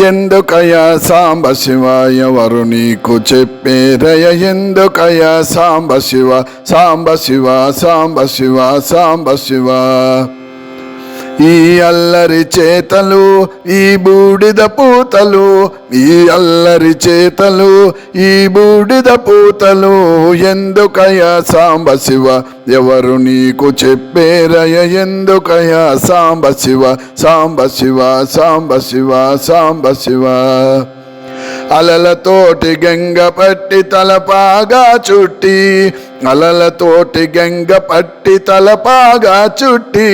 ఎందుకయ్యా సాంబ శివ ఎవరు నీకు చెప్పేరయ ఎందుకయ్యా సాంబ శివ సాంబ శివ సాంబ శివ సాంబ శివ ఈ అల్లరి చేతలు ఈ బూడిద పూతలు ఈ అల్లరి చేతలు ఈ బూడిద పూతలు ఎందుకయ్యా సాంబ శివ ఎవరు నీకు చెప్పేరయ ఎందుకయ్యా సాంబ శివ సాంబ శివ సాంబ శివ సాంబ శివ అలలతోటి గంగ పట్టి తలపాగా చుట్టి అలలతోటి గంగ పట్టి తలపాగా చుట్టి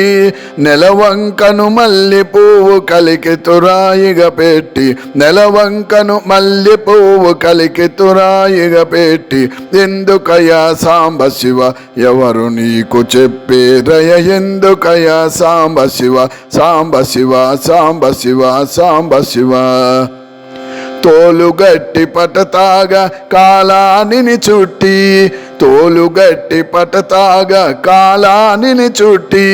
నెలవంకను మల్లి పువ్వు కలికి తురాయిగా పెట్టి నెలవంకను మల్లి పువ్వు కలికి తురాయిగా పెట్టి ఎందుకయ్యా సాంబ శివ ఎవరు నీకు చెప్పేరయ ఎందుకయ్యా సాంబ శివ సాంబ శివ సాంబ శివ సాంబ శివ తోలుగట్టి పటతాగా కాలానిని చుట్టి తోలుగట్టి పటతాగా కాలానిని చుట్టి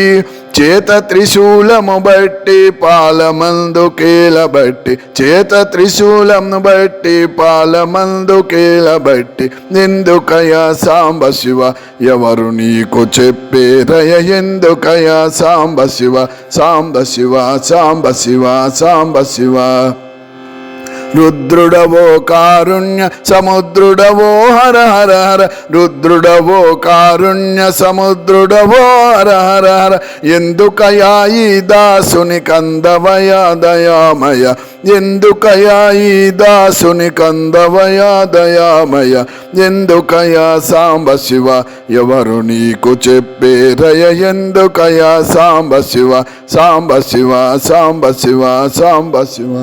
చేత త్రిశూలము బట్టి పాలమందు కేలబట్టి చేత త్రిశూలము బట్టి పాలమందు కేలబట్టి ఎందుకయ్యా సాంబ శివ ఎవరు నీకు చెప్పేరయ ఎందుకయ్యా సాంబ శివ సాంబ శివ సాంబ శివ సాంబ శివ రుద్రుడవో కారుణ్య సముద్రుడవో హర హర హర రుద్రుడవో కారుణ్య సముద్రుడవో హర హర హర ఎందుకయా ఈ దాసుని కందవయ దయామయ ఎందుకయా ఈ దాసుని కందవయ దయామయ ఎందుకయా సాంబ శివ ఎవరు నీకు చెప్పేరయ ఎందుకయా సాంబ శివ సాంబ శివ సాంబ శివ సాంబ శివ